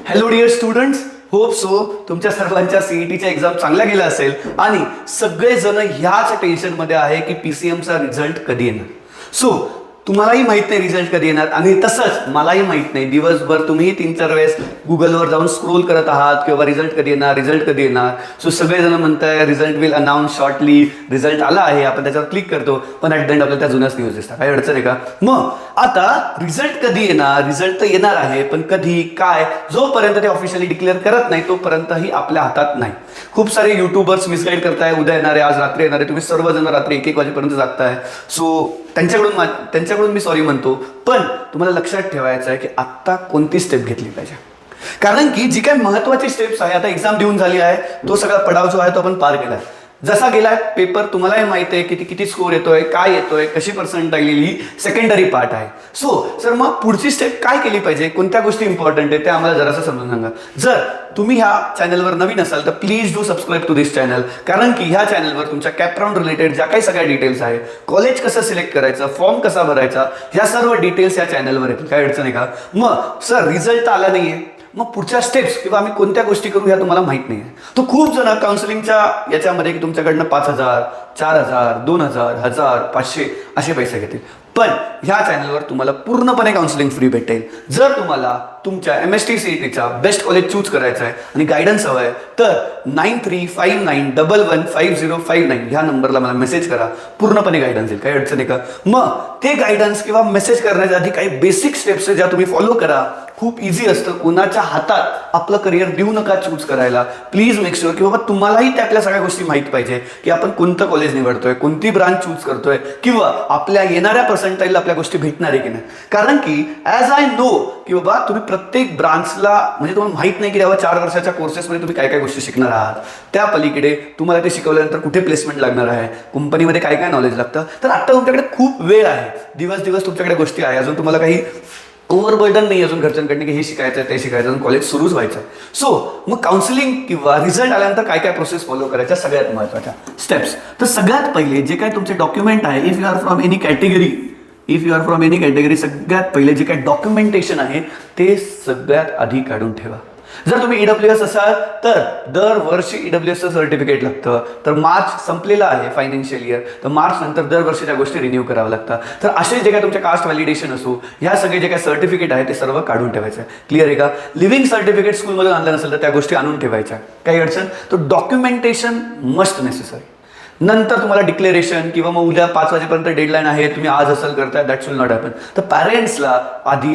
Hello dear students, hope so तुमच्या सर्वांच्या सीईटीच्या exam चांगल्या गेल्या असेल आणि सगळेजण ह्याच टेन्शनमध्ये आहे की पीसीएमचा रिझल्ट कधी येणार. सो तुम्हालाही माहित नाही रिझल्ट कधी येणार आणि तसंच मलाही माहित नाही. दिवसभर तुम्ही 3-4 वेळेस गुगलवर जाऊन स्क्रोल करत आहात किंवा रिझल्ट कधी येणार, रिझल्ट कधी येणार. सो सगळेजण म्हणताय result will announce shortly. Result आला आहे, आपण त्याच्यावर क्लिक करतो, पण ॲट द एंड आपल्याला त्या जुन्याच न्यूज दिसतात. काही अडचण आहे का? मग आता रिझल्ट कधी येणार? रिझल्ट तर येणार आहे, पण कधी काय जोपर्यंत ते ऑफिशियली डिक्लेअर करत नाही तोपर्यंतही आपल्या हातात नाही. खूप सारे युट्यूबर्स मिसगाईड करताय, उद्या येणारे, आज रात्री येणारे. तुम्ही सर्वजण रात्री 1-1 वाजेपर्यंत जागताय. सो त्यांच्याकडून मी सॉरी म्हणतो, पण तुम्हाला लक्षात ठेवायचं आहे की आत्ता कोणती स्टेप घेतली पाहिजे. कारण की जी काही महत्वाची स्टेप्स आहे, आता एक्झाम देऊन झाली आहे, तो सगळा पडाव जो आहे तो आपण पार केलाय. जसा गेलाय पेपर, तुम्हालाही माहिती आहे किती स्कोर येतोय, काय येतोय, कशी पर्सेंटाईल ही सेकंडरी पार्ट आहे. सो सर मग पुढची स्टेप काय केली पाहिजे, कोणत्या गोष्टी इम्पॉर्टंट आहे ते आम्हाला जरासं समजून सांगा. जर तुम्ही ह्या चॅनलवर नवीन असाल तर please do subscribe to this channel. कारण की ह्या चॅनलवर तुमच्या कॅपराऊंड रिलेटेड ज्या काही सगळ्या डिटेल्स आहे, कॉलेज कसं सिलेक्ट करायचं, फॉर्म कसा भरायचा, ह्या सर्व डिटेल्स या चॅनलवर येतील. काय अडचण आहे का? मग सर रिझल्ट आला नाहीये, मग पुढच्या स्टेप्स किंवा आम्ही कोणत्या गोष्टी करू ह्या तुम्हाला माहित नाही. तो खूप जण काउन्सिलिंगच्या याच्यामध्ये की तुमच्याकडनं 5,000, 4,000, 2,000, 1,000, 500 असे पैसे घेतील. पण ह्या चॅनलवर तुम्हाला पूर्णपणे काउन्सिलिंग फ्री भेटेल. जर तुम्हाला तुमच्या MST CETचा बेस्ट कॉलेज चूज करायचं आहे आणि गायडन्स हवं आहे तर 9359115059 ह्या नंबरला मला मेसेज करा. पूर्णपणे गायडन्स येईल. काही अडचण आहे का? मग ते गायडन्स किंवा मेसेज करण्याच्या आधी काही बेसिक स्टेप्स ज्या तुम्ही फॉलो करा. खूप इझी असतं. कोणाच्या हातात आपलं करिअर देऊ नका चूज करायला. प्लीज मेक शुअर की बाबा तुम्हालाही त्यातल्या सगळ्या गोष्टी माहीत पाहिजे की आपण कोणतं कॉलेज निवडतोय, कोणती ब्रांच चूज करतोय किंवा आपल्या येणाऱ्या पर्सेंटाईलला आपल्या गोष्टी भेटणार आहे की नाही. कारण की ॲज आय नो की बाबा तुम्ही प्रत्येक ब्रांचला म्हणजे तुम्हाला माहित नाही की तेव्हा 4 वर्षाच्या कोर्सेसमध्ये तुम्ही काय काय गोष्टी शिकणार आहात. त्या पलीकडे तुम्हाला ते शिकवल्यानंतर कुठे प्लेसमेंट लागणार आहे, कंपनीमध्ये काय काय नॉलेज लागतं. तर आता तुमच्याकडे खूप वेळ आहे, दिवस तुमच्याकडे गोष्टी आहे. अजून तुम्हाला काही ओव्हरबर्डन नाही अजून घरच्यांकडनं की हे शिकायचं आहे ते शिकायचं, अजून कॉलेज सुरूच व्हायचं आहे. सो मग काउन्सिलिंग किंवा रिझल्ट आल्यानंतर काय काय प्रोसेस फॉलो करायच्या सगळ्यात महत्त्वाच्या स्टेप्स. तर सगळ्यात पहिले जे काय तुमचे डॉक्युमेंट आहे, if you are from any category सगळ्यात पहिले जे काही डॉक्युमेंटेशन आहे ते सगळ्यात आधी काढून ठेवा. जर तुम्ही EWS असाल तर दरवर्षी EWSचं सर्टिफिकेट लागतं. तर मार्च संपलेला आहे फायनान्शियल इयर, तर मार्च नंतर दरवर्षी त्या गोष्टी रिन्यू कराव्या लागतात. तर असे जे काय तुमचे कास्ट व्हॅलिडेशन असो, ह्या सगळे जे काही सर्टिफिकेट आहे ते सर्व काढून ठेवायचं आहे. क्लिअर आहे का? लिव्हिंग सर्टिफिकेट स्कूलमधून आणलं नसेल तर त्या गोष्टी आणून ठेवायच्या. काही अडचण? तर डॉक्युमेंटेशन मस्ट नेसेसरी. नंतर तुम्हाला डिक्लेरेशन किंवा मग उद्या 5 वाजेपर्यंत डेडलाईन आहे, तुम्ही आज असेल करताय, दॅट विल नॉट हॅपन. तर पॅरेंट्सला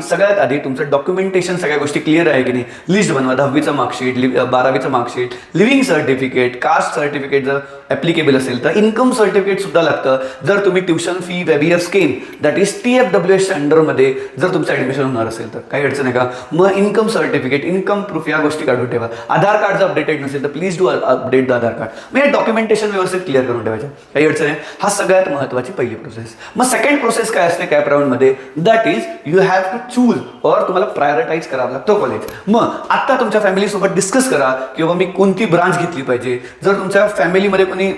सगळ्यात आधी तुमचं डॉक्युमेंटेशन सगळ्या गोष्टी क्लिअर आहे की नाही लिस्ट बनवा. 10वीचं मार्कशीट, 12वीचं marksheet, leaving certificate, caste certificate जर ॲप्लिकेबल असेल तर इन्कम सर्टिफिकेट सुद्धा लागतं. जर तुम्ही tuition fee waiver scheme that is TFWSच्या अंडरमध्ये जर तुमचं ॲडमिशन होणार असेल तर काही अडचण आहे का? मग इन्कम सर्टिफिकेट, इन्कम प्रूफ या गोष्टी काढून ठेवा. आधार कार्ड जर अपडेटेड नसेल तर please do update the Aadhaar card. म्हणजे डॉक्युमेंटेशन व्यवस्थित क्लिअर करून ठेवायचं. काही अडचण आहे? हा सगळ्यात महत्वाची पहिली प्रोसेस. मग सेकंड प्रोसेस काय असते कॅप राऊंडमध्ये? That is you have to choose और तुम्हाला प्रायोरिटाईज करावं लागतं कॉलेज. मग आता तुमच्या फॅमिलीसोबत डिस्कस करा की बाबा मी कोणती ब्रांच घेतली पाहिजे. जर तुमच्या फॅमिलीमध्ये कोणी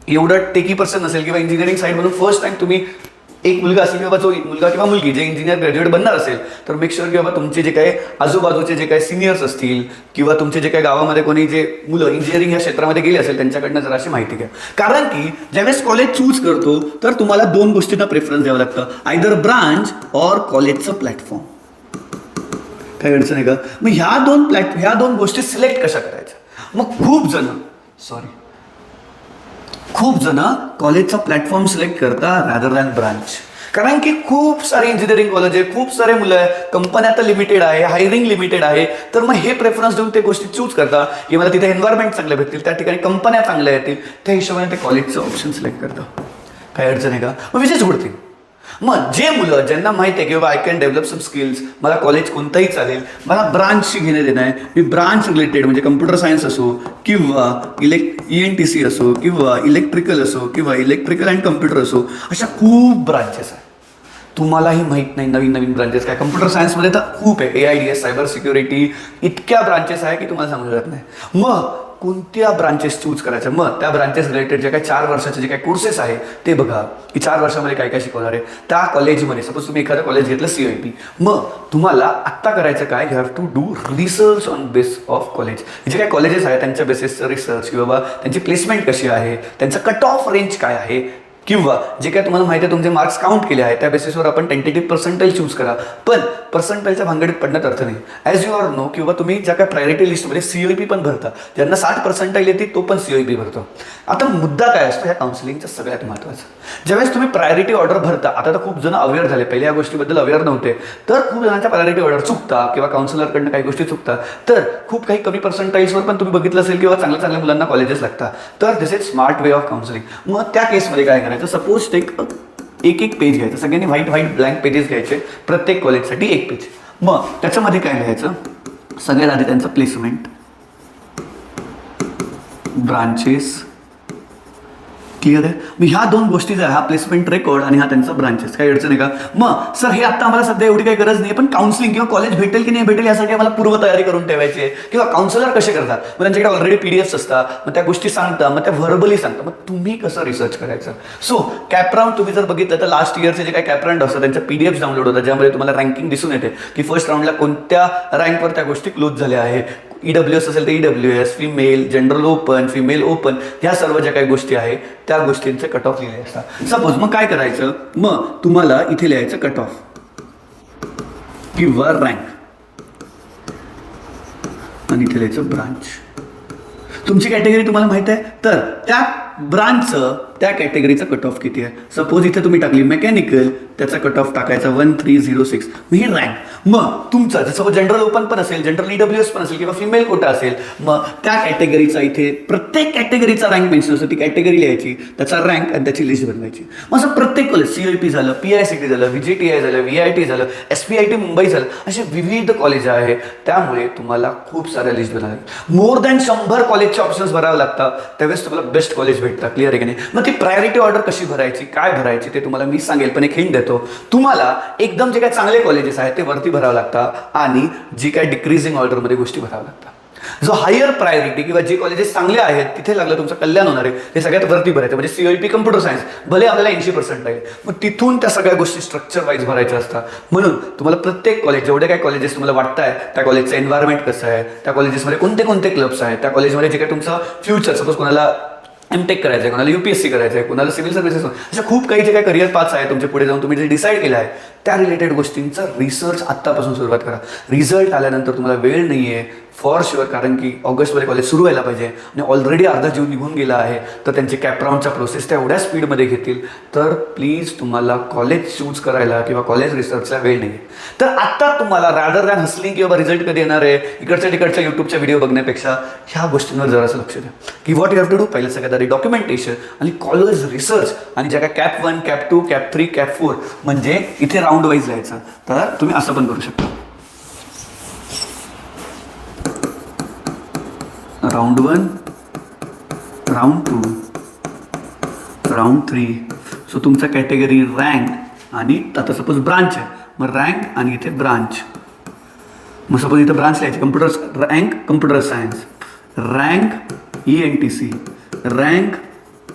एवढं टेकी पर्सन नसेल किंवा इंजिनिअरिंग साईडमधून फर्स्ट टाइम तुम्ही एक मुलगा असेल किंवा जो मुलगा किंवा मुलगी जे इंजिनियर ग्रॅज्युएट बनणार असेल तर मेक शुअर की बाबा तुमचे जे काही आजूबाजूचे जे काही सिनियर्स असतील किंवा तुमचे जे काही गावामध्ये कोणी जे मुलं इंजिनिअरिंग या क्षेत्रामध्ये गेले असेल त्यांच्याकडनं जराशी माहिती घ्या. कारण की ज्यावेळेस कॉलेज चूज करतो तर तुम्हाला 2 गोष्टींना प्रेफरन्स द्यावं लागतं, आयदर ब्रांच और कॉलेजचं प्लॅटफॉर्म. काही अडचण आहे का? मग ह्या दोन गोष्टी सिलेक्ट कशा करायच्या? मग खूप जण कॉलेजचा प्लॅटफॉर्म सिलेक्ट करता रॅदर दॅन ब्रांच. कारण की खूप सारे इंजिनिअरिंग कॉलेज आहे, खूप सारे मुलं आहे, कंपन्या तर लिमिटेड आहे, हायरिंग लिमिटेड आहे. तर मग हे प्रेफरन्स देऊन ते गोष्टी चूज करता की मला तिथे एन्व्हायरमेंट चांगले भेटतील, त्या ठिकाणी कंपन्या चांगल्या येतील, त्या हिशोबाने ते कॉलेजचं ऑप्शन सिलेक्ट करतं. काही अडचण आहे का? मग विशेष उडतील. मग जे मुलं ज्यांना माहिती आहे की बाबा I can develop some skills, मला कॉलेज कोणतंही चालेल, मला ब्रांचशी घेणे देणं आहे, मी ब्रांच रिलेटेड म्हणजे कम्प्युटर सायन्स असो किंवा ENTC असो किंवा इलेक्ट्रिकल असो किंवा इलेक्ट्रिकल अँड कम्प्युटर असो, अशा खूप ब्रांचेस आहेत. तुम्हालाही माहीत नाही नवीन ब्रांचेस काय. कम्प्युटर सायन्समध्ये तर खूप आहे, AIDS, सायबर सिक्युरिटी, इतक्या ब्रांचेस आहे की तुम्हाला सांगू शकत नाही. मग कोणत्या ब्रांचेस चूज करायच्या, मग त्या ब्रांचेस रिलेटेड जे काही 4 वर्षाचे जे काही कोर्सेस आहे ते बघा की 4 वर्षामध्ये काय काय शिकवणार आहे त्या कॉलेजमध्ये. सपोज तुम्ही एखादं कॉलेज घेतलं CIP, मग तुम्हाला आत्ता करायचं काय, you have to do research on base of college. जे काही कॉलेजेस आहेत त्यांच्या बेसिसचं रिसर्च, की बाबा त्यांची प्लेसमेंट कशी आहे, त्यांचं कट ऑफ रेंज काय आहे, किंवा जे काय तुम्हाला माहिती आहे तुमचे मार्क्स काउंट केले आहे त्या बेसिसवर आपण टेंटेटिव्ह पर्सेंटाईल चूज करा. पण पर्सेंटाईलच्या भांगडीत पडण्यात अर्थ नाही. ॲज यू आर नो, किंवा तुम्ही ज्या काय प्रायोरिटी लिस्टमध्ये CIP पण भरता, ज्यांना 60 पर्सेंटाईल येते तो पण CIP भरतो. आता मुद्दा काय असतो ह्या काउन्सिलिंगचा सगळ्यात महत्त्वाचा, ज्यावेळेस तुम्ही प्रायोरिटी ऑर्डर भरता. आता तर खूप जण अवेअर झाले, पहिले या गोष्टीबद्दल अवेअर नव्हते, तर खूप जणांच्या प्रायोरिटी ऑर्डर चुकता किंवा काउन्सिलरकडनं काही गोष्टी चुकतात. तर खूप काही कमी पर्सेंटाईल्सवर पण तुम्ही बघितलं असेल किंवा चांगल्या चांगल्या मुलांना कॉलेजेस लागतात. तर this is smart way of counselling. मग त्या केसमध्ये काय करायचं, सपोज एक पेज घ्यायचं, सगळ्यांनी व्हाईट ब्लँक पेजेस घ्यायचे, प्रत्येक कॉलेजसाठी एक पेज. मग त्याच्यामध्ये काय लिहायचं, सगळ्यात आधी त्यांचं प्लेसमेंट, ब्रांचेस, क्लिअर आहे. मग ह्या 2 गोष्टी ज्या, हा प्लेसमेंट रेकॉर्ड आणि हा त्यांचा ब्रांचेस, काही अडचण आहे का. मग सर हे आता आम्हाला सध्या एवढी काही गरज नाही, पण काउन्सिलिंग किंवा कॉलेज भेटेल की नाही भेटेल यासाठी आम्हाला पूर्वतयारी करून ठेवायची आहे. किंवा काउन्सिलर कसे करतात, मग त्यांच्याकडे ऑलरेडी PDFs असतात, मग त्या गोष्टी सांगता, मग त्या व्हर्बली सांगता, मग तुम्ही कसं रिसर्च करायचं. सो कॅपराऊंड तुम्ही जर बघितलं तर लास्ट इयरचे जे काही कॅपराऊंड असतात त्यांच्या PDFs डाउनलोड होतात, ज्यामध्ये तुम्हाला रँकिंग दिसून येते की फर्स्ट राऊंडला कोणत्या रँकवर त्या गोष्टी क्लोज झाल्या आहे. EWS असेल तर EWS, female, general open, female open, ह्या सर्व ज्या काही गोष्टी आहेत त्या गोष्टींचे कट ऑफ लिहिले असतात. सपोज मग काय करायचं, मग तुम्हाला इथे लिहायचं कट ऑफ किंवा रँक, आणि इथे लिहायचं ब्रांच. तुमची कॅटेगरी तुम्हाला माहिती आहे, तर त्या ब्रांचचं त्या कॅटेगरीचा कट ऑफ किती आहे. सपोज इथे तुम्ही टाकली मेकॅनिकल, त्याचा कट ऑफ टाकायचा 1306, मग ही रँक. मग तुमचा सपोज जनरल ओपन पण असेल, जनरल EWS पण असेल किंवा फिमेल कोटा असेल, मग त्या कॅटेगरीचा इथे प्रत्येक कॅटेगरीचा रँक मेन्शन असतो. ती कॅटेगरी लिहायची, त्याचा रँक आणि त्याची लिस्ट बनवायची. मग असं प्रत्येक कॉलेज, CIP झालं, PICT झालं, VGTI झालं, VIT झालं, SPIT मुंबई झालं, असे विविध कॉलेज आहे. त्यामुळे तुम्हाला खूप साऱ्या लिस्ट बनावी, मोर दॅन 100 कॉलेजचे ऑप्शन्स भरावे लागतात, त्यावेळेस तुम्हाला बेस्ट कॉलेज भेटतात. क्लिअर आहे की नाही. मग ती प्रायोरिटी ऑर्डर कशी भरायची, काय भरायची ते तुम्हाला मी सांगेल, पण एक हिंट देतो, तुम्हाला एकदम जे काही चांगले कॉलेजेस आहेत ते वरती भरावं लागतात आणि जी काही डिक्रीजिंग ऑर्डरमध्ये गोष्टी भराव्या लागतात. जो हायर प्रायोरिटी किंवा जे कॉलेजेस चांगले आहेत तिथे लागलं तुमचं कल्याण होणार आहे ते सगळ्यात वरती भरायचं. म्हणजे CIP कम्प्युटर सायन्स भले आपल्याला 80% मग तिथून त्या सगळ्या गोष्टी स्ट्रक्चर वाईज भरायच्या असतात. म्हणून तुम्हाला प्रत्येक कॉलेज, जेवढे काही कॉलेजेस तुम्हाला वाटत आहे त्या कॉलेजचं एन्व्हायरमेंट कसं आहे, त्या कॉलेजेसमध्ये कोणते कोणते क्लब्स आहेत, त्या कॉलेजमध्ये जे काही तुमचं फ्युचर, सपोज कोणाला MTech करायचं आहे, कोणाला UPSC करायचं आहे, कोणाला सिव्हिल सर्व्हिसेस, अशा खूप काही जे काही करिअर पाथ्स आहे तुमचे पुढे जाऊन तुम्ही जे डिसाईड केलं आहे त्या रिलेटेड गोष्टींचा रिसर्च आत्तापासून सुरुवात करा. रिझल्ट आल्यानंतर तुम्हाला वेळ नाही आहे फॉर शुअर, कारण की ऑगस्टमध्ये कॉलेज सुरू व्हायला पाहिजे आणि ऑलरेडी अर्धा जीव निघून गेला आहे. तर त्यांचे कॅपराऊंडच्या प्रोसेस त्या एवढ्या स्पीडमध्ये घेतील, तर प्लीज तुम्हाला कॉलेज चूज करायला किंवा कॉलेज रिसर्चला वेळ नाही आहे. तर आत्ता तुम्हाला रॅदर दॅन हसलिंग किंवा रिझल्ट कधी येणार आहे इकडच्या तिकडच्या यूट्यूबच्या व्हिडिओ बघण्यापेक्षा ह्या गोष्टींवर जरासं लक्ष द्या की what you have to do. पहिलं सगळ्यात आधी डॉक्युमेंटेशन आणि कॉलेज रिसर्च, आणि ज्या काय कॅप 1, कॅप 2, कॅप 3, कॅप 4, म्हणजे इथे राऊंड वाईज लिहायचं. तर तुम्ही असं पण करू शकता, राउंड 1, राउंड 2, राउंड 3. सो तुमचा कॅटेगरी रँक आणि आता सपोज ब्रांच आहे, मग रँक आणि इथे ब्रांच. मग सपोज इथं ब्रांच लिहायची, computer rank computer science, rank ENTC, rank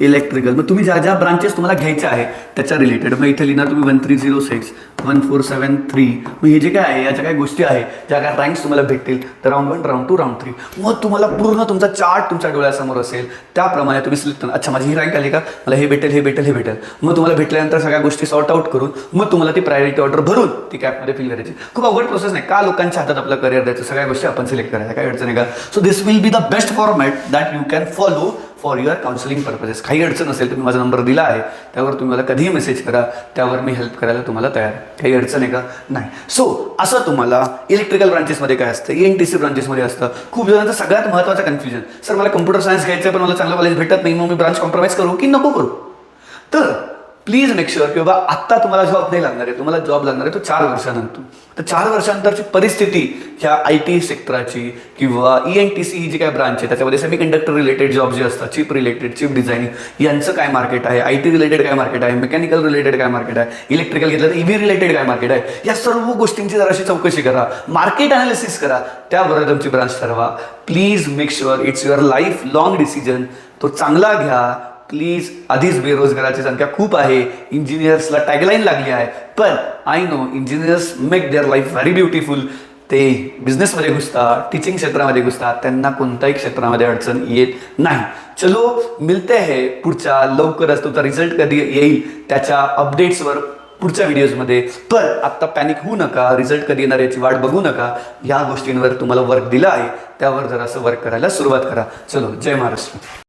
electrical. मग तुम्ही ज्या ज्या ब्रांचेस तुम्हाला घ्यायच्या आहे त्याच्या रिलेटेड मग इथे लिहिणार तुम्ही 1306, 1473. मग हे जे काय आहे याच्या काही गोष्टी आहे ज्या काय रँक्स तुम्हाला भेटतील, तर राऊंड 1, राऊंड 2, राऊंड 3. मग तुम्हाला पूर्ण तुमचा चार्ट तुमच्या डोळ्यासमोर असेल, त्याप्रमाणे तुम्ही सिलेक्ट करा. अच्छा माझी ही रँक आली का, मला हे भेटेल, हे भेटेल, हे भेटेल. मग तुम्हाला भेटल्यानंतर सगळ्या गोष्टी सॉर्ट आउट करून मग तुम्हाला ती प्रायोरिटी ऑर्डर भरून ती कॅपमध्ये फिल करायची. खूप अवघड प्रोसेस नाही, का लोकांच्या हातात आपलं करिअर द्यायचं, सगळ्या गोष्टी आपण सिलेक्ट करायच्या, काही अडचण आहे का. So this will be the best format that you can follow for your counselling purposes. काही अडचण असेल तुम्ही माझा नंबर दिला आहे, त्यावर तुम्ही मला कधीही मेसेज करा, त्यावर मी हेल्प करायला तुम्हाला तयार आहे. काही अडचण आहे का, नाही. सो असं तुम्हाला इलेक्ट्रिकल ब्रांचेसमध्ये काय असतं, ENTC ब्रांचेसमध्ये असतं. खूप जणांचं सगळ्यात महत्त्वाचं कन्फ्युजन, सर मला कम्प्युटर सायन्स घ्यायचं पण मला चांगलं कॉलेज भेटत नाही, मग मी ब्रांच कॉम्प्रोमाइज करू की नको करू. तर प्लीज मेक शुअर की बाबा आत्ता तुम्हाला जॉब नाही लागणार आहे, तुम्हाला जॉब लागणार आहे तो 4 वर्षानंतर. तर 4 वर्षानंतरची परिस्थिती ह्या IT सेक्टराची किंवा ENTC ही जी काय ब्रांच आहे त्याच्यामध्ये सेमी कंडक्टर रिलेटेड जॉब जे असतात, चिप रिलेटेड, चिप डिझायनिंग यांचं काय मार्केट आहे, IT रिलेटेड काय मार्केट आहे, मेकॅनिकल रिलेटेड काय मार्केट आहे, इलेक्ट्रिकल घेतलं तर EV रिलेटेड काय मार्केट आहे, या सर्व गोष्टींची जराशी चौकशी करा, मार्केट अनालिसिस करा, त्याबरोबर तुमची ब्रांच ठरवा. Please make sure it's your life long decision. तो चांगला घ्या प्लीज. आधीच बेरोजगाराची संख्या खूप आहे, इंजिनियर्सला टॅगलाईन लागली आहे, पण I know engineers make their life very beautiful. ते बिझनेसमध्ये घुसतात, टीचिंग क्षेत्रामध्ये घुसतात, त्यांना कोणत्याही क्षेत्रामध्ये अडचण येत नाही. चलो मिळते आहे पुढच्या लवकरच. तुमचा रिझल्ट कधी येईल त्याच्या अपडेट्सवर पुढच्या व्हिडिओजमध्ये. पण आत्ता पॅनिक होऊ नका, रिझल्ट कधी येणार याची वाट बघू नका. या गोष्टींवर तुम्हाला वर्क दिलं आहे त्यावर जरासं वर्क करायला सुरुवात करा. चलो, जय महाराष्ट्र.